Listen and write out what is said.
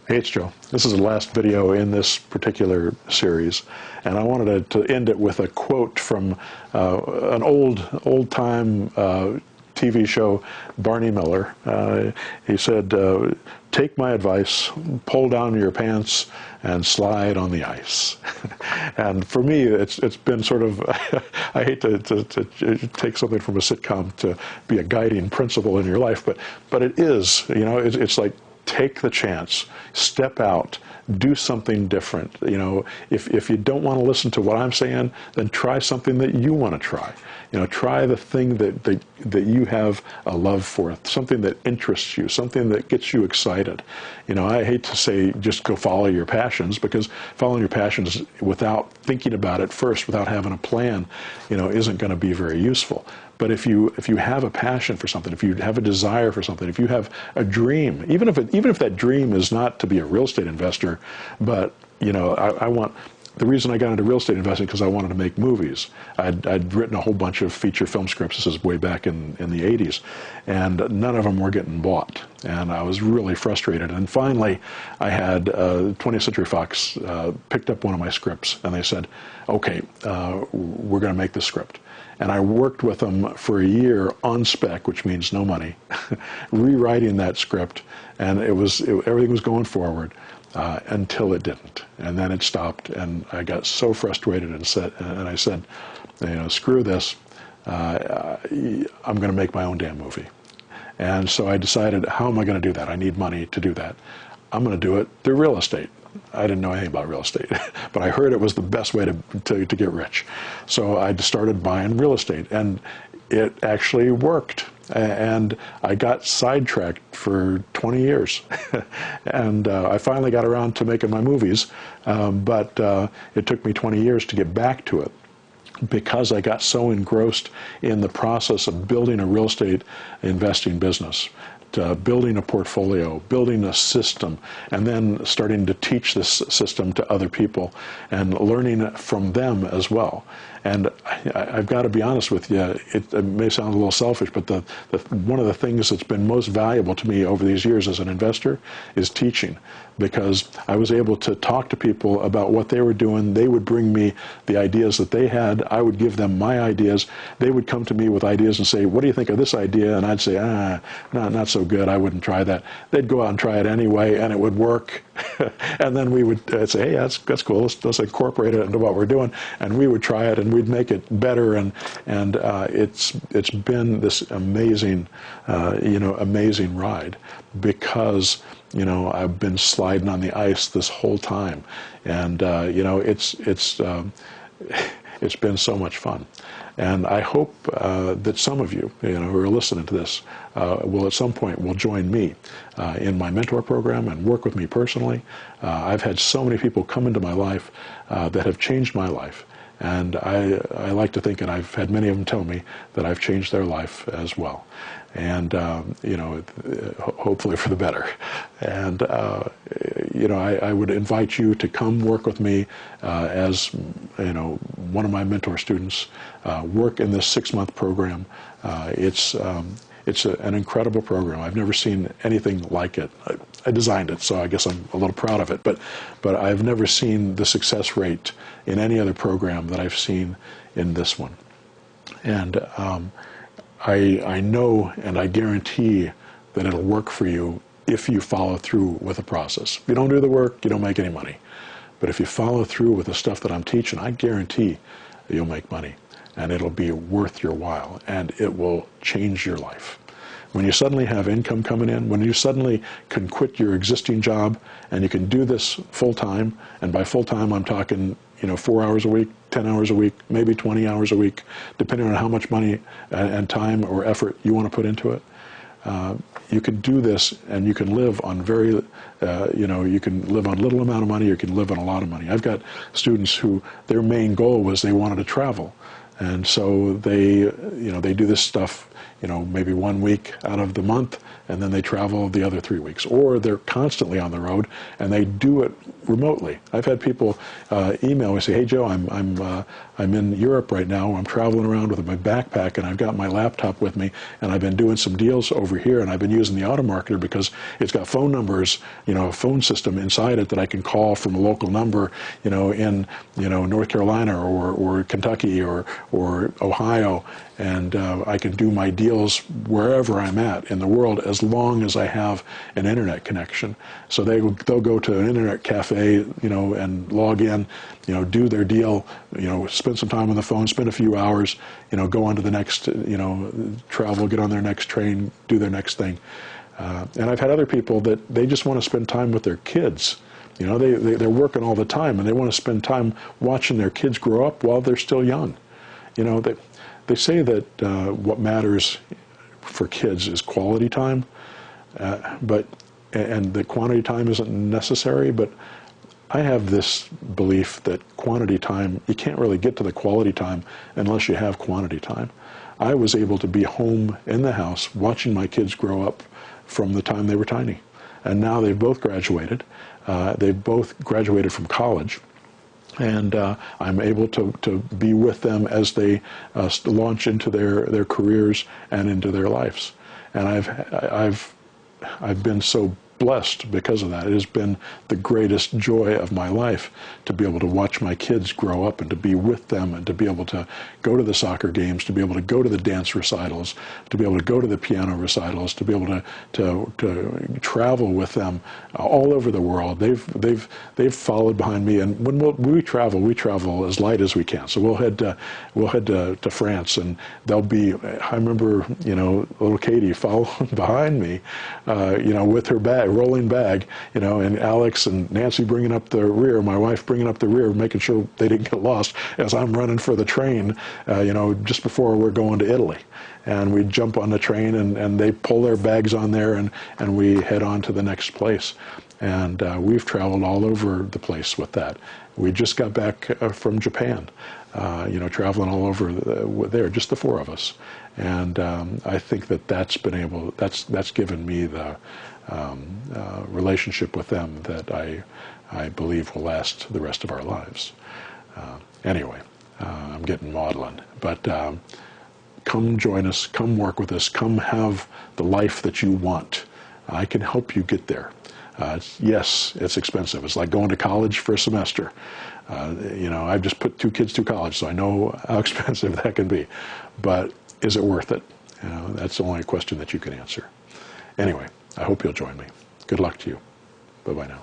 Hey, it's Joe. This is the last video in this particular series, and I wanted to end it with a quote from an old-time TV show, Barney Miller. He said, "Take my advice, pull down your pants, and slide on the ice." And for me, it's been sort of, I hate to take something from a sitcom to be a guiding principle in your life, but it is, you know, it's like, take the chance, step out, do something different. You know, if you don't want to listen to what I'm saying, then try something that you want to try. You know, try the thing that you have a love for, something that interests you, something that gets you excited. You know, I hate to say just go follow your passions, because following your passions without thinking about it first, without having a plan, you know, isn't going to be very useful. But if you have a passion for something, if you have a desire for something, if you have a dream, even if that dream is not to be a real estate investor, but you know, the reason I got into real estate investing because I wanted to make movies. I'd written a whole bunch of feature film scripts. This is way back in the 80s, and none of them were getting bought. And I was really frustrated. And finally, I had 20th Century Fox picked up one of my scripts, and they said, "Okay, we're going to make this script." And I worked with them for a year on spec, which means no money, rewriting that script, and everything was going forward. Until it didn't, and then it stopped, and I got so frustrated and I said, you know, screw this, I'm going to make my own damn movie. And so I decided, how am I going to do that? I need money to do that. I'm going to do it through real estate. I didn't know anything about real estate, but I heard it was the best way to get rich. So I started buying real estate, and it actually worked. And I got sidetracked for 20 years. And I finally got around to making my movies, but it took me 20 years to get back to it, because I got so engrossed in the process of building a real estate investing business, building a portfolio, building a system, and then starting to teach this system to other people and learning from them as well. And I've got to be honest with you, it may sound a little selfish, but one of the things that's been most valuable to me over these years as an investor is teaching, because I was able to talk to people about what they were doing. They would bring me the ideas that they had. I would give them my ideas. They would come to me with ideas and say, "What do you think of this idea?" And I'd say, not so good. I wouldn't try that. They'd go out and try it anyway, and it would work. And then we would say, "Hey, that's cool. Let's incorporate it into what we're doing." And we would try it, and we'd make it better. And it's been this amazing, amazing ride, because you know, I've been sliding on the ice this whole time, and you know, it's been so much fun. And I hope that some of you, who are listening to this, will at some point join me in my mentor program and work with me personally. I've had so many people come into my life that have changed my life. And I like to think, and I've had many of them tell me, that I've changed their life as well. And, hopefully for the better. And, I would invite you to come work with me as, one of my mentor students, work in this 6-month program. It's an incredible program. I've never seen anything like it. I designed it, so I guess I'm a little proud of it. But I've never seen the success rate in any other program that I've seen in this one. And I know and I guarantee that it'll work for you if you follow through with the process. If you don't do the work, you don't make any money. But if you follow through with the stuff that I'm teaching, I guarantee you'll make money. And it'll be worth your while, and it will change your life. When you suddenly have income coming in, when you suddenly can quit your existing job and you can do this full time, and by full time I'm talking 4 hours a week, 10 hours a week, maybe 20 hours a week, depending on how much money and time or effort you want to put into it. You can do this, and you can live on you can live on little amount of money, or you can live on a lot of money. I've got students who their main goal was they wanted to travel. And so they do this stuff maybe 1 week out of the month, and then they travel the other 3 weeks. Or they're constantly on the road, and they do it remotely. I've had people email me, say, "Hey Joe, I'm in Europe right now. I'm traveling around with my backpack, and I've got my laptop with me, and I've been doing some deals over here, and I've been using the automarketer because it's got phone numbers, a phone system inside it that I can call from a local number, in North Carolina or Kentucky or Ohio, and I can do my deals wherever I'm at in the world as long as I have an internet connection." So they'll go to an internet cafe, and log in, do their deal, spend some time on the phone, spend a few hours, go on to the next, travel, get on their next train, do their next thing. And I've had other people that they just want to spend time with their kids. They're working all the time, and they want to spend time watching their kids grow up while they're still young. They say that what matters for kids is quality time, and the quantity time isn't necessary, but I have this belief that quantity time, you can't really get to the quality time unless you have quantity time. I was able to be home in the house watching my kids grow up from the time they were tiny. And now they've both graduated. They've both graduated from college. And I'm able to be with them as they launch into their careers and into their lives. And I've been so blessed because of that. It has been the greatest joy of my life to be able to watch my kids grow up and to be with them and to be able to go to the soccer games, to be able to go to the dance recitals, to be able to go to the piano recitals, to be able to travel with them all over the world. They've followed behind me, and when we travel as light as we can. So we'll head to France, and they'll be. I remember little Katie following behind me, with her bag. Rolling bag, and Alex and Nancy bringing up the rear, my wife bringing up the rear, making sure they didn't get lost as I'm running for the train, just before we're going to Italy. And we jump on the train, and they pull their bags on there, and we head on to the next place. And we've traveled all over the place with that. We just got back from Japan, traveling all over there, just the four of us. And I think that's given me the relationship with them that I believe will last the rest of our lives. Anyway, I'm getting maudlin, but come join us, come work with us, come have the life that you want. I can help you get there. Yes, it's expensive. It's like going to college for a semester. I've just put 2 kids through college, so I know how expensive that can be. But is it worth it? That's only a question that you can answer. Anyway, I hope you'll join me. Good luck to you. Bye-bye now.